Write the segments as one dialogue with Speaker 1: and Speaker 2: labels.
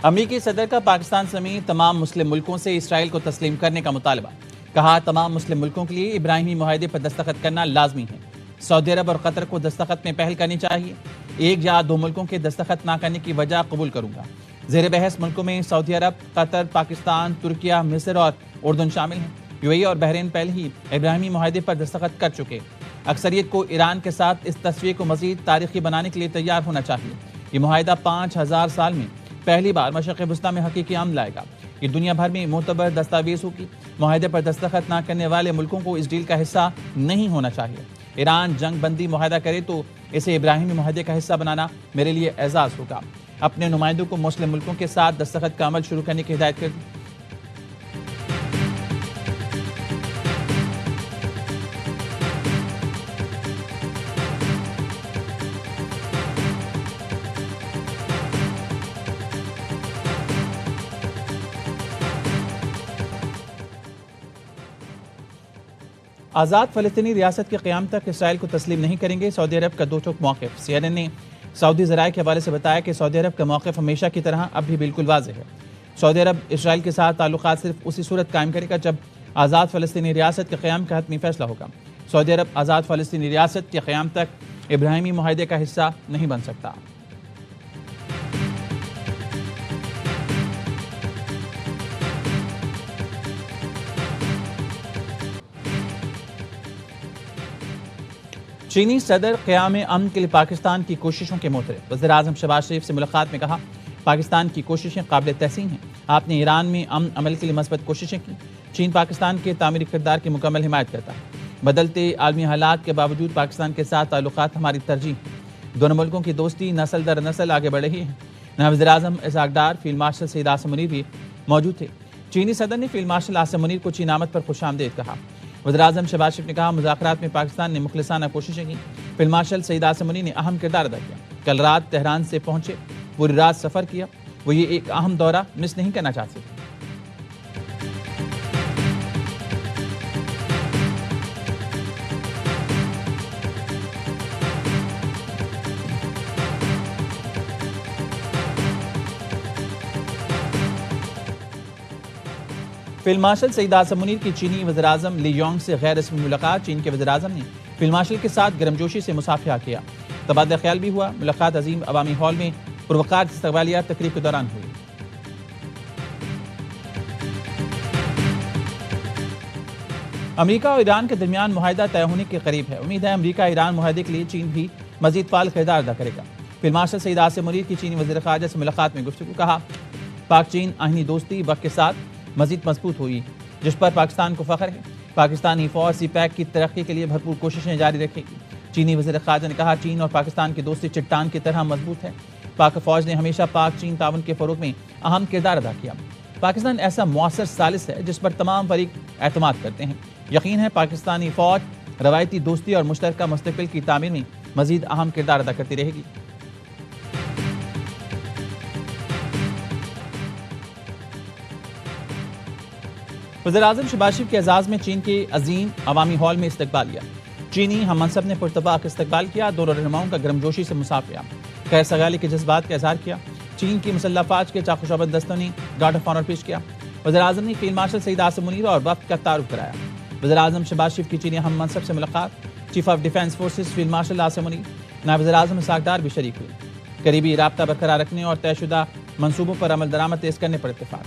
Speaker 1: अमेरिकी सदर का पाकिस्तान समेत तमाम मुस्लिम मुल्कों से इसराइल को तस्लीम करने का मुतालबा। कहा, तमाम मुस्लिम मुल्कों के लिए इब्राहिमी मुआहदे पर दस्तखत करना लाजमी है। सऊदी अरब और कतर को दस्तखत में पहल करनी चाहिए। एक या दो मुल्कों के दस्तखत ना करने की वजह कबूल करूंगा। जेर बहस मुल्कों में सऊदी अरब, कतर, पाकिस्तान, तुर्किया, मिस्र और उर्दन शामिल हैं। यूएई और बहरीन पहले ही इब्राहिमी मुआहदे पर दस्तखत कर चुके। अक्सरियत को ईरान के साथ इस तस्वीर को मजीद तारीखी बनाने के लिए तैयार होना चाहिए। ये मुआहदा 5000 साल में पहली बार मशरक़ वस्ता में हकीकी अमन लाएगा। ये दुनिया भर में मोतबर दस्तावेज होगी। मुआहदे पर दस्तखत ना करने वाले मुल्कों को इस डील का हिस्सा नहीं होना चाहिए। ईरान जंग बंदी मुआहदा करे तो इसे इब्राहिमी मुआहदे का हिस्सा बनाना मेरे लिए एजाज़ होगा। अपने नुमाइंदों को मुस्लिम मुल्कों के साथ दस्तखत का अमल शुरू करने की हिदायत कर दी। आज़ाद फ़लस्तीनी रियासत के क़याम तक इसराइल को तस्लीम नहीं करेंगे। सऊदी अरब का दो टोक मौक़िफ़। CNN ने सऊदी ज़राए के हवाले से बताया कि सऊदी अरब का मौक़िफ़ हमेशा की तरह अब भी बिल्कुल वाज़ेह है। सऊदी अरब इसराइल के साथ ताल्लुक़ात सिर्फ उसी सूरत कायम करेगा जब आज़ाद फ़लस्तीनी रियासत के क़याम का हतमी फ़ैसला होगा। सऊदी अरब आज़ाद फ़लस्तीनी रियासत के क़याम तक इब्राहिमी मुआहदे का हिस्सा नहीं बन सकता। चीनी सदर क़याम अमन के लिए पाकिस्तान की कोशिशों के मोतरफ़। वज़ीर-ए-आज़म शहबाज शरीफ से मुलाकात में कहा, पाकिस्तान की कोशिशें काबिल तहसीन हैं। आपने ईरान में अमन अमल के लिए मस्बत कोशिशें की। चीन पाकिस्तान के तामीरी किरदार की मुकम्मल हिमायत करता है। बदलते आलमी हालात के बावजूद पाकिस्तान के साथ ताल्लुकात हमारी तरजीह हैं। दोनों मुल्कों की दोस्ती नस्ल दर नस्ल आगे बढ़ रही है। नायब वज़ीर-ए-आज़म इसहाक डार, फील्ड मार्शल सईद आसिम मुनीर भी मौजूद थे। चीनी सदर ने फील्ड मार्शल आसिम मुनीर को चीन आमद पर खुशामदीद कहा। वज़ीर-ए-आज़म शहबाज शरीफ ने कहा, मुज़ाकरात में पाकिस्तान ने मुखलिसाना कोशिशें की। फील्ड मार्शल सईद आसिम मुनीर ने अहम किरदार अदा किया। कल रात तेहरान से पहुंचे, पूरी रात सफ़र किया। वो ये एक अहम दौरा मिस नहीं करना चाहते थे। फील्ड मार्शल सईद आसिम मुनीर की चीनी वज़ीर-ए-आज़म ली योंग से गैर रस्मी मुलाकात। चीन के वज़ीर-ए-आज़म ने फील्ड मार्शल के साथ गर्मजोशी से मुसाफिहा किया। तबादला ख्याल भी हुआ। मुलाकात अजीम अवामी हॉल में पुरवकार इस्तकबालिया तकरीब के दौरान हुई। अमेरिका और ईरान के दरमियान मुआहदा तय होने के करीब है। उम्मीद है अमेरिका ईरान मुआहदे के लिए चीन भी मजीद फाल किरदार अदा करेगा। फील्ड मार्शल सईद आसिम मुनीर की चीनी वज़ीर ख़ारजा से मुलाकात में गुफ्तगू। कहा, पाक चीन आहिनी दोस्ती वक्त के साथ मजीद मजबूत हुई, जिस पर पाकिस्तान को फ़ख्र है। पाकिस्तानी फ़ौज CPAC की तरक्की के लिए भरपूर कोशिशें जारी रखेगी। चीनी वज़ीर ख़ारजा ने कहा, चीन और पाकिस्तान की दोस्ती चट्टान की तरह मजबूत है। पाक फ़ौज ने हमेशा पाक चीन ताउन के फ़रोग़ में अहम किरदार अदा किया। पाकिस्तान ऐसा मुअस्सर सालिस है जिस पर तमाम फ़रीक एतमाद करते हैं। यकीन है पाकिस्तानी फ़ौज रवायती दोस्ती और मुश्तरका मुस्तक़बिल की तामीर में मज़ीद अहम किरदार अदा करती रहेगी। वज़ीर-ए-आज़म शहबाज शरीफ के एजाज़ में चीन के अजीम अवामी हॉल में इस्तकबालिया। चीनी हम मनसब ने पुरतबाक इस्तकबाल किया। दोनों रहनुमाओं का गर्मजोशी से मुसाफिया, खैर सगाली के जज्बात का इज़हार किया। चीन की मुसल्लह फ़ौज के चाक़-ओ-शौकत दस्तों ने गार्ड ऑफ ऑनर पेश किया। वज़ीर-ए-आज़म ने फील्ड मार्शल सईद आसिम मुनीर और वफ़द का तारुफ कराया। वज़ीर-ए-आज़म शहबाज शरीफ की चीनी हम मनसब से मुलाकात। Chief of defence forces field marshal Asim Munir, नायब वज़ीर-ए-आज़म इसहाक डार भी शरीक हुए। करीबी राब्ता बरकरार रखने और तयशुदा मनसूबों पर अमल दरामद तेज़ करने पर इत्तेफाक।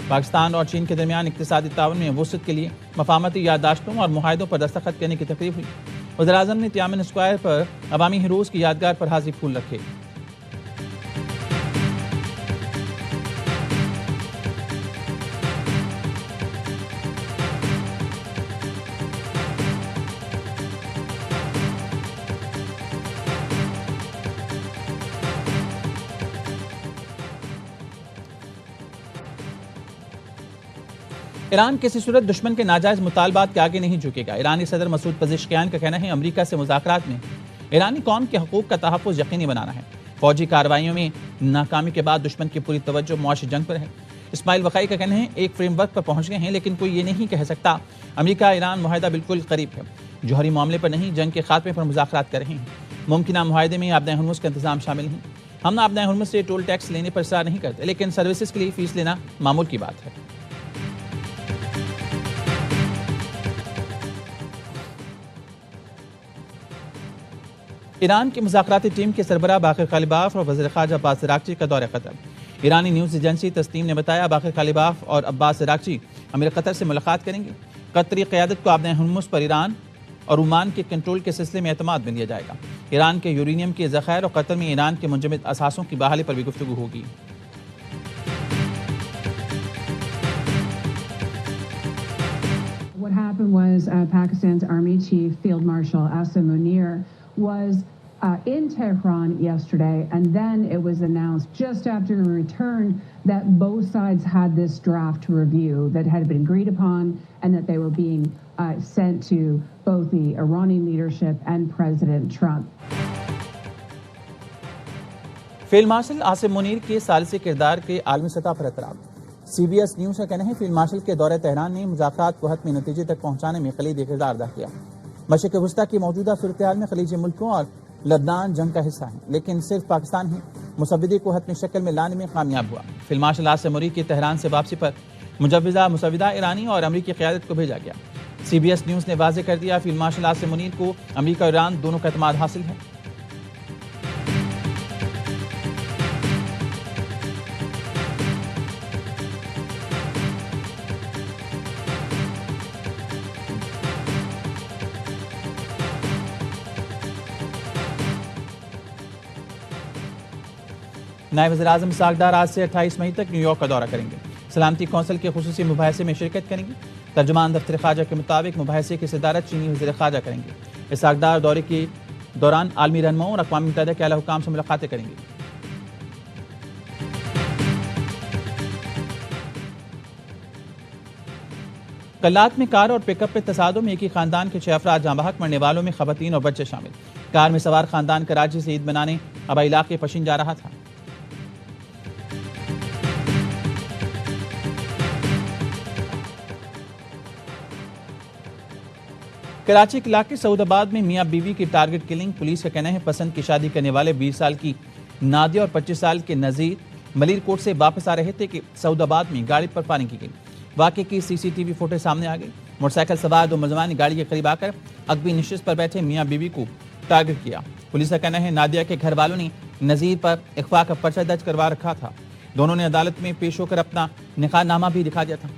Speaker 1: पाकिस्तान और चीन के दरमियान इक़्तिसादी ताउन में वुसअत के लिए मफाहमती याददाश्तों और मुआहदों पर दस्तखत करने की तकरीब हुई। वज़ीर-ए-आज़म ने तियानमेन स्क्वायर पर अवामी हीरोज़ की यादगार पर हाज़ी फूल रखे। ईरान किसी सूरत दुश्मन के नाजायज़ मुतालबात के आगे नहीं झुकेगा। ईरानी सदर मसूद पज़ेश्कियान का कहना है, अमरीका से मुज़ाकरात में ईरानी कौम के हकूक़ का तहफ़्फ़ुज़ यकीनी बनाना है। फ़ौजी कार्रवाइयों में नाकामी के बाद दुश्मन की पूरी तवज्जो मुआशी जंग पर है। इस्माइल वक़ाई का कहना है, एक फ्रेमवर्क पर पहुँच गए हैं, लेकिन कोई ये नहीं कह सकता अमरीका ईरान मुआहदा बिल्कुल करीब है। जौहरी मामले पर नहीं, जंग के खात्मे पर मुज़ाकरात कर रहे हैं। मुमकिना मुआहदे में आबदा हर्मुज़ का इंतज़ाम शामिल नहीं। हम अपने हुर्मुज़ से टोल टैक्स लेने पर इसरार नहीं करते, लेकिन सर्विसेज के लिए फीस लेना मामूल की बात है। ईरान की मुज़ाकराती टीम के सरबराह बाक़िर कालिबाफ और वज़ीर ख़ारजा अब्बास अराग़ची का दौरा क़तर। ईरानी न्यूज़ एजेंसी तस्नीम ने बताया, बाक़िर कालिबाफ और अब्बास अराग़ची अमीर क़तर से मुलाकात करेंगे। क़तरी क़यादत को अपने हुर्मुज़ पर ईरान और ओमान के कंट्रोल के सिलसिले में एतमाद में लिया जाएगा। ईरान के यूरेनियम के ज़ख़ायर और क़तर में ईरान के मुंजमद असासों की बहाली पर भी गुफ्तगू होगी।
Speaker 2: What happened was Pakistan's Army Chief Field Marshal Asim Munir was in Tehran yesterday, and then it was announced just after he returned that both sides had this draft to review that had been agreed upon, and that they were being sent to both the Iranian leadership and President Trump.
Speaker 1: Field marshal Asim Munir के सालिसी किरदार के आलमी सतह पर एतराब। CBS news का कहना है, field marshal के दौरे तेहरान ने मुज़ाकरात को हतमी नतीजे तक पहुँचाने में कलीदी किरदार अदा किया। मशरिक़ वस्ता की मौजूदा सूरत हाल में खलीजी मुल्कों और लबनान जंग का हिस्सा है, लेकिन सिर्फ पाकिस्तान ही मुसव्विदे को हतमी शक्ल में लाने में कामयाब हुआ। फील्ड मार्शल आसिम मुनीर की तेहरान से वापसी पर मुसव्विदा ईरानी और अमरीकी क़यादत को भेजा गया। CBS न्यूज़ ने वाज़ेह कर दिया, फील्ड मार्शल आसिम मुनीर को अमरीका और ईरान दोनों का एतमाद हासिल है। नायब वज़ीर-ए-आज़म इसहाक़ डार आज से 28 मई तक न्यूयॉर्क का दौरा करेंगे। सलामती कौंसिल के खुसूसी मुबाहिसे में शिरकत करेंगे। तर्जुमान दफ्तर ख़ारजा के मुताबिक मुबाहिसे की सदारत चीनी वज़ीर ख़ारजा करेंगे। इसहाक़ डार दौरे के दौरान आलमी रहनुमाओं और अक़वाम मुत्तहिदा के आला हुकाम से मुलाकातें करेंगे। कल्लात में कार और पिकअप पे तसादुम में एक ही खानदान के 6 अफराद जाँ बहक, मरने वालों में ख़वातीन और बच्चे शामिल। कार में सवार खानदान कराची से ईद मनाने हवाई इलाके पशिन जा रहा था। कराची के इलाके सऊदाबाद में मियाँ बीवी की टारगेट किलिंग। पुलिस का कहना है, पसंद की शादी करने वाले 20 साल की नादिया और 25 साल के नज़ीर मलीरकोट से वापस आ रहे थे कि सऊदाबाद में गाड़ी पर फायरिंग की गई। वाक़े की CCTV फुटेज सामने आ गई। मोटरसाइकिल सवार 2 मुलजमान ने गाड़ी के करीब आकर अगबी नशिस्त पर बैठे मियाँ बीवी को टारगेट किया। पुलिस का कहना है, नादिया के घर वालों ने नज़ीर पर अगवा का पर्चा दर्ज करवा रखा था। दोनों ने अदालत में पेश होकर अपना निकाहनामा भी दिखा दिया था।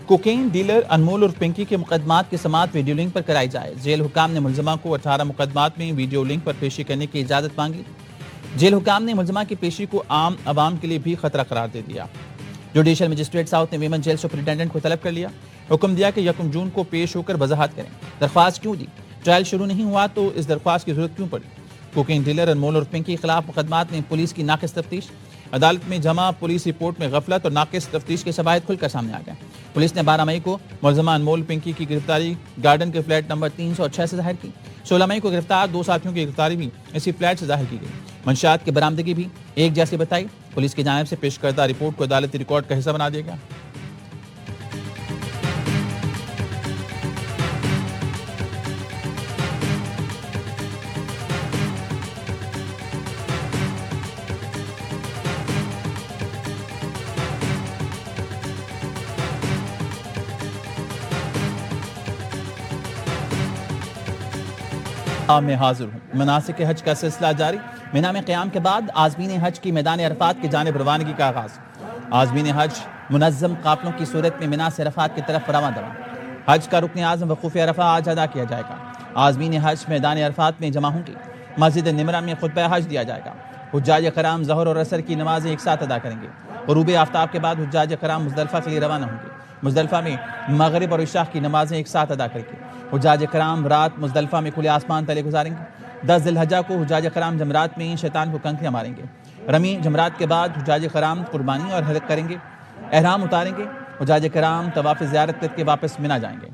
Speaker 1: कोकेन डीलर अनमोल और पिंकी के मुकदमात की समाअत वीडियो लिंक पर कराई जाए। जेल हुकाम ने मुलजमा को 18 मुकदमात में वीडियो लिंक पर पेशी करने की इजाज़त मांगी। जेल हुकाम ने मुलजमा की पेशी को आम आवाम के लिए भी खतरा करार दे दिया। जुडिशल मजिस्ट्रेट साउथ ने वीमन जेल सुपरिटेंडेंट को तलब कर लिया। हुक्म दिया कि 1 जून को पेश होकर वजाहत करें। दरख्वास्त क्यों दी, ट्रायल शुरू नहीं हुआ तो इस दरख्वास्त की जरूरत क्यों पड़ी। कोकेन डीलर अनमोल और पिंकी के खिलाफ मुकदमात में पुलिस की नाकिस तफ्तीश। अदालत में जमा पुलिस रिपोर्ट में गफलत और नाकिस तफ्तीश के शवाहिद खुलकर सामने आ गए। पुलिस ने 12 मई को मुलजमा अनमोल पिंकी की गिरफ्तारी गार्डन के फ्लैट नंबर 306 से जाहिर की। 16 मई को गिरफ्तार 2 साथियों की गिरफ्तारी भी इसी फ्लैट से जाहिर की गई। मंशात की बरामदगी भी एक जैसी बताई। पुलिस की जानिब से पेश करदा रिपोर्ट को अदालती रिकॉर्ड का हिस्सा बना दिया गया। में हाजिर हूँ। मनासिक हज का सिलसिला जारी। मिना में क़याम के बाद आज़मीन हज की मैदान अरफात की जानिब रवानगी का आगाज़। आज़मीन हज मुनज़्ज़म काफ़िलों की सूरत में मिना से अरफात की तरफ रवां दवा। हज का रुकन आज़म वक़ूफ़ अरफा आज अदा किया जाएगा। आज़मीन हज मैदान अरफात में जमा होंगी। मस्जिद निमरा में खुतबा हज दिया जाएगा। हुज्जाज कराम ज़हर और असर की नमाज़ें एक साथ अदा करेंगे। ग़ुरूब आफ्ताब के बाद हुज्जाज कराम मुज़दलिफ़ा के लिए रवाना होंगे। मुज़दलिफ़ा में मगरिब और इशा की नमाज़ें एक साथ अदा करेंगे। हुज्जाज कराम रात मुज़दलिफ़ा में खुले आसमान तले गुजारेंगे। 10 ज़िलहज्जा को हुज्जाज कराम जमरात में शैतान को कंकरियाँ मारेंगे। रमी जमरात के बाद हुज्जाज कराम कुर्बानी और हलक करेंगे। एहराम उतारेंगे। हुज्जाज कराम तवाफ़ ज़ियारत करके वापस मिना जाएंगे।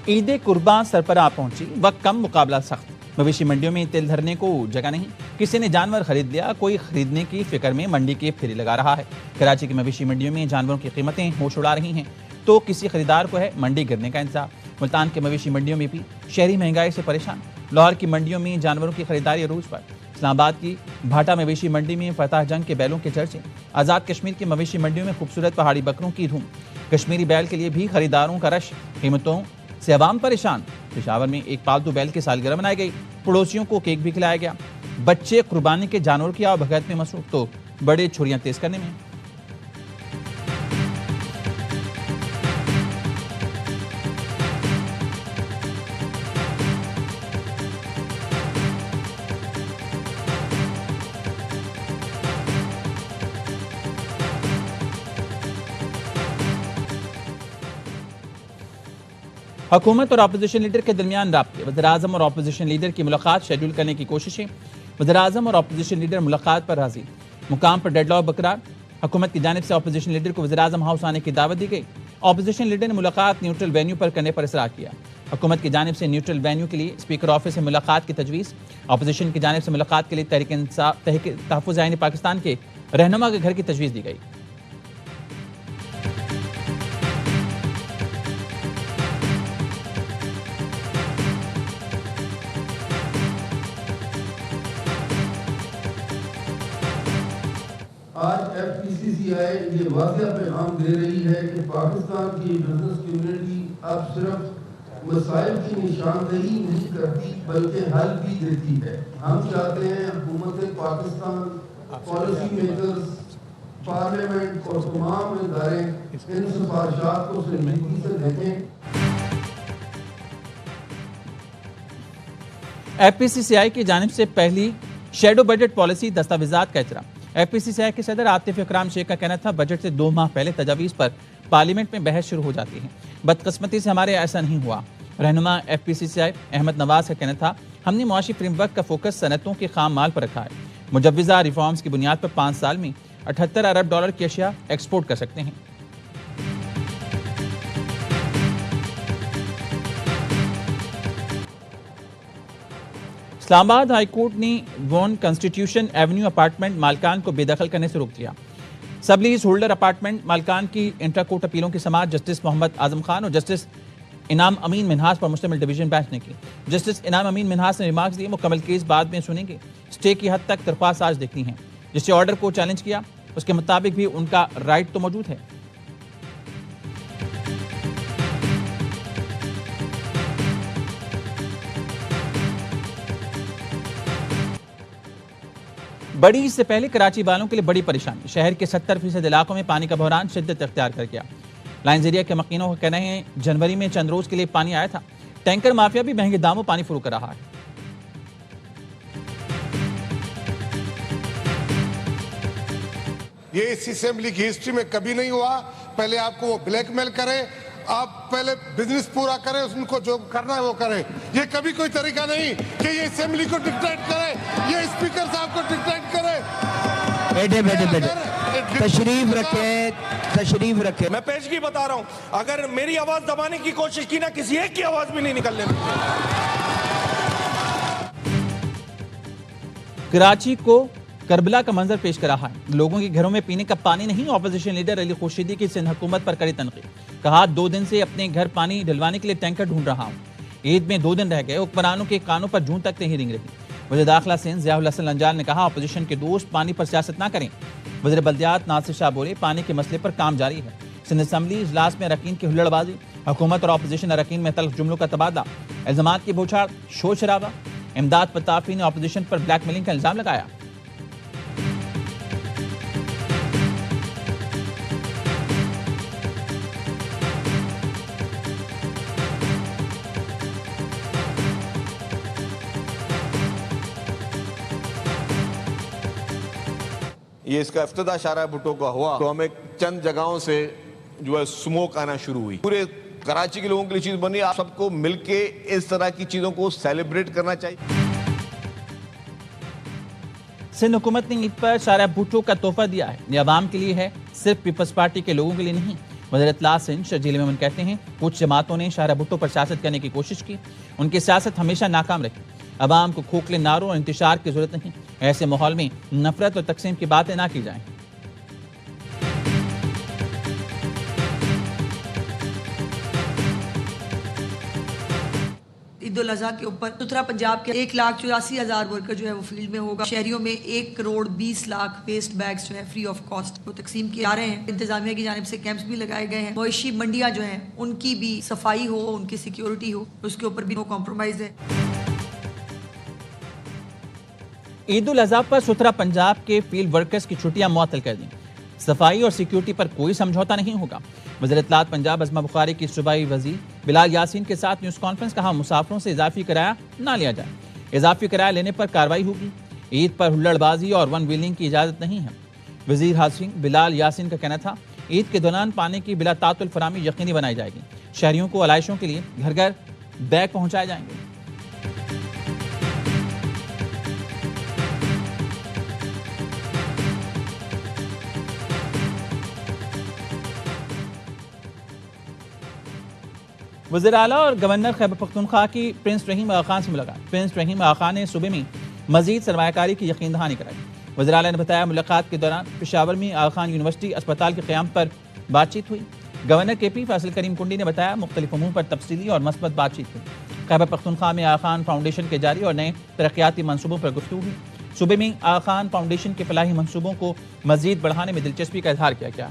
Speaker 1: ईद कुर्बान सरपरा पहुंची, वक्त कम मुकाबला सख्त। मवेशी मंडियों में तिल धरने को जगह नहीं। किसी ने जानवर खरीद लिया, कोई खरीदने की फिक्र में मंडी के फेरी लगा रहा है। कराची की मवेशी मंडियों में जानवरों की कीमतें होश उड़ा रही हैं तो किसी खरीदार को है मंडी गिरने का इंतजार। मुल्तान के मवेशी मंडियों में भी शहरी महंगाई से परेशान। लाहौर की मंडियों में जानवरों की खरीदारी अरूज पर। इस्लामाबाद की भाटा मवेशी मंडी में फतह जंग के बैलों के चर्चे। आज़ाद कश्मीर की मवेशी मंडियों में खूबसूरत पहाड़ी बकरों की धूम। कश्मीरी बैल के लिए भी खरीदारों का रश। कीमतों से अवाम परेशान। पेशावर में एक पालतू बैल की सालगिरह मनाई गई। पड़ोसियों को केक भी खिलाया गया। बच्चे कुर्बानी के जानवरों की आवभगत में मसरूफ तो बड़े छुरियां तेज करने में। हुकूमत और अपोजिशन लीडर के दरमियान राब्ते। वज़ीर-ए-आज़म और अपोजिशन लीडर की मुलाकात शेड्यूल करने की कोशिशें। वज़ीर-ए-आज़म और अपोजिशन लीडर मुलाकात पर राजी। मुकाम पर डेडलॉक बरकरार। हुकूमत की जानिब से अपोजिशन लीडर को वज़ीर-ए-आज़म हाउस आने की दावत दी गई। अपोजिशन लीडर ने मुलाकात न्यूट्रल वेन्यू पर करने पर इसरार किया। हुकूमत की जानिब से न्यूट्रल वेन्यू के लिए स्पीकर ऑफिस से मुलाकात की तजवीज़। अपोजिशन की जानिब से मुलाकात के लिए तहरीक तहफ़्फ़ुज़ आईन पाकिस्तान के रहनुमा के घर की तजवीज़ दी गई।
Speaker 3: आज FPCCI ये वाक़या पैगाम दे रही है कि पाकिस्तान की बिजनेस कम्युनिटी अब सिर्फ मसाइल की निशानदेही नहीं करती बल्कि हल भी देती है। हम चाहते हैं हुकूमत पाकिस्तान, पॉलिसी मेकर्स, पार्लियामेंट और तमाम इदारे इन सिफारिशात को संजीदगी से देखें।
Speaker 1: FPCCI की जानिब से पहली शेडो बजट पॉलिसी दस्तावेजात का एहतराम। FPCCI के सदर आतिफ इकराम शेख का कहना था बजट से 2 माह पहले तजावीज़ पर पार्लियामेंट में बहस शुरू हो जाती है। बदकिस्मती से हमारे ऐसा नहीं हुआ। रहनुमा FPCCI अहमद नवाज का कहना था हमने मुआशी फ्रेमवर्क का फोकस सनतों के खाम माल पर रखा है। मुजव्वज़ा रिफॉर्म्स की बुनियाद पर 5 साल में $78 अरब की अशिया एक्सपोर्ट कर सकते हैं। इस्लामाबाद हाईकोर्ट ने वॉन कॉन्स्टिट्यूशन एवेन्यू अपार्टमेंट मालकान को बेदखल करने से रोक दिया। सब लीज होल्डर अपार्टमेंट मालकान की इंटर कोर्ट अपीलों की समाअत जस्टिस मोहम्मद आजम खान और जस्टिस इनाम अमीन मिन्हास पर मुश्तमिल डिवीजन बेंच ने की। जस्टिस इनाम अमीन मिन्हास ने रिमार्क्स दिए मुकम्मल केस बाद में सुनेंगे। स्टे की हद तक दरख्वास्त आज देखनी है। जिससे ऑर्डर को चैलेंज किया उसके मुताबिक भी उनका राइट तो मौजूद है। बड़ी से पहले कराची वालों के लिए बड़ी परेशानी। शहर के 70% इलाकों में पानी का बहरान शिद्दत अख्तियार कर गया। लाइन्स एरिया के मकीनों का कहना है जनवरी में चंद रोज के लिए पानी आया था। टैंकर माफिया भी महंगे दामों पानी फरोख्त कर रहा है।
Speaker 4: ये इस असेंबली की हिस्ट्री में कभी नहीं हुआ। पहले आपको वो ब्लैकमेल करे, आप पहले बिजनेस पूरा करें, उनको जो करना है वो करें। ये कभी कोई तरीका नहीं कि ये असेंबली को डिक्टेट करे, ये स्पीकर साहब को डिक्टेट करे।
Speaker 5: बैठे तशरीफ रखे।
Speaker 6: मैं पेशगी बता रहा हूं, अगर मेरी आवाज दबाने की कोशिश की ना, किसी एक की आवाज भी नहीं निकलने दी।
Speaker 1: कराची को करबला का मंजर पेश कर रहा है। लोगों के घरों में पीने का पानी नहीं। ऑपोजिशन लीडर अली खुर्शीदी की सिंध हुकूमत पर कड़ी तनकीद। कहा 2 दिन से अपने घर पानी डलवाने के लिए टैंकर ढूंढ रहा हूं। ईद में 2 दिन रह गए, हुक्मरानों के कानों पर जून तक नहीं रिंग रही। वज़ीर दाखिला सिंध ज़ियाउल हसन लंजाल ने कहा अपोजिशन के दोस्त पानी पर सियासत ना करें। वज़ीर बल्दियात नासिर शाह बोले पानी के मसले पर काम जारी है। सिंध असम्बली इजलास में अरकान की हुल्लड़बाजी। हुकूमत और अपोजिशन अरकान में तल्ख जुमलों का तबादला। इल्जामात की बौछार, शोर शराबा। इमदाद पताफी ने अपोजिशन पर ब्लैकमेलिंग का इल्जाम लगाया।
Speaker 6: ये इसका इफ्तिदा शारा भुट्टो का हुआ तो हमें चंद जगहों से जो है स्मोक आना शुरू हुई। पूरे कराची के लोगों के लिए चीज बनी। आप सबको मिलके इस तरह की चीजों को सेलिब्रेट करना चाहिए।
Speaker 1: सिंध हुकूमत ने ईद पर शारा भुट्टो का तोहफा दिया है। ये अवाम के लिए है, सिर्फ पीपल्स पार्टी के लोगों के लिए नहीं। वज़ीर इत्तला सिंध शर्जील मेमन कहते हैं कुछ जमातों ने शारा भुट्टो पर सियासत करने की कोशिश की। उनकी सियासत हमेशा नाकाम रही। अवाम को खोखले नारों और इंतशार की जरूरत नहीं। ऐसे माहौल में नफरत और तकसीम की बातें ना की जाएं।
Speaker 7: ईद उल अजहा के ऊपर सुथरा पंजाब के 1,84,000 वर्कर जो है वो फील्ड में होगा। शहरियों में 1,20,00,000 वेस्ट बैग्स जो है फ्री ऑफ कॉस्ट वो तकसीम किए जा रहे हैं। इंतजामिया की जानिब से कैंप्स भी लगाए गए हैं। मवेशी मंडियां जो हैं उनकी भी सफाई हो, उनकी सिक्योरिटी हो, उसके ऊपर भी नो कॉम्प्रोमाइज है।
Speaker 1: ईद उल अजहा पर सुथरा पंजाब के फील्ड वर्कर्स की छुट्टियां मुअत्तल कर दी। सफाई और सिक्योरिटी पर कोई समझौता नहीं होगा। वज़ीर इत्तलात पंजाब अज़मा बुखारी की सूबाई वज़ीर बिलाल यासीन के साथ न्यूज़ कॉन्फ्रेंस, कहा मुसाफिरों से इजाफी किराया ना लिया जाए, इजाफी किराया लेने पर कार्रवाई होगी। ईद पर हुल्लड़बाजी और वन व्हीलिंग की इजाज़त नहीं है। वज़ीर हासिन बिलाल यासीन का कहना था ईद के दौरान पानी की बिला तातुल फरामी यकीनी बनाई जाएगी। शहरियों को आलाइशों के लिए घर घर बैग पहुँचाए जाएंगे। वज़ीर आला और गवर्नर खैबर पख्तूनख्वा की प्रिंस रहीम आगा खान से मुलाकात। प्रिंस रहीम आगा खान ने सूबे में मजीद सरमायाकारी की यकीन दहानी कराई। वज़ीर आला ने बताया मुलाकात के दौरान पेशावर में आगा खान यूनिवर्सिटी अस्पताल के क़याम पर बातचीत हुई। गवर्नर KP फासिल करीम कुंडी ने बताया मुख्तलिफ अमूर पर तफसीली और मस्बत बातचीत हुई। खैबर पख्तूनख्वा में आगा खान फाउंडेशन के जारी और नए तरक्याती मनसूबों पर गुफ्तगू हुई। सूबे में आगा खान फाउंडेशन के फलाही मनसूबों को मजीद बढ़ाने में दिलचस्पी का इजहार किया गया।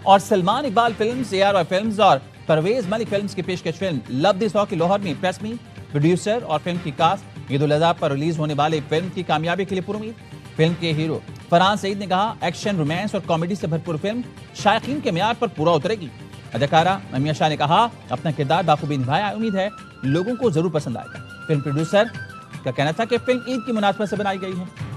Speaker 1: और Salman Iqbal films, ARY films और परवेज मलिक फिल्म्स की पेशकश फिल्म लव दिस लॉ की लाहौर में प्रेस मीट, प्रोड्यूसर और फिल्म की कास्ट। ईद उल अजहा पर रिलीज होने वाले फिल्म की कामयाबी के लिए पुरुमीद। फिल्म के हीरो फरहान सईद ने कहा एक्शन, रोमांस और कॉमेडी से भरपूर फिल्म शायकीन के मियार पर पूरा उतरेगी। अदाकारा अमिया शाह ने कहा अपना किरदार बाखूबी निभाया, उम्मीद है लोगों को जरूर पसंद आएगा। फिल्म प्रोड्यूसर का कहना था कि फिल्म ईद की मुनासबत से बनाई गई है।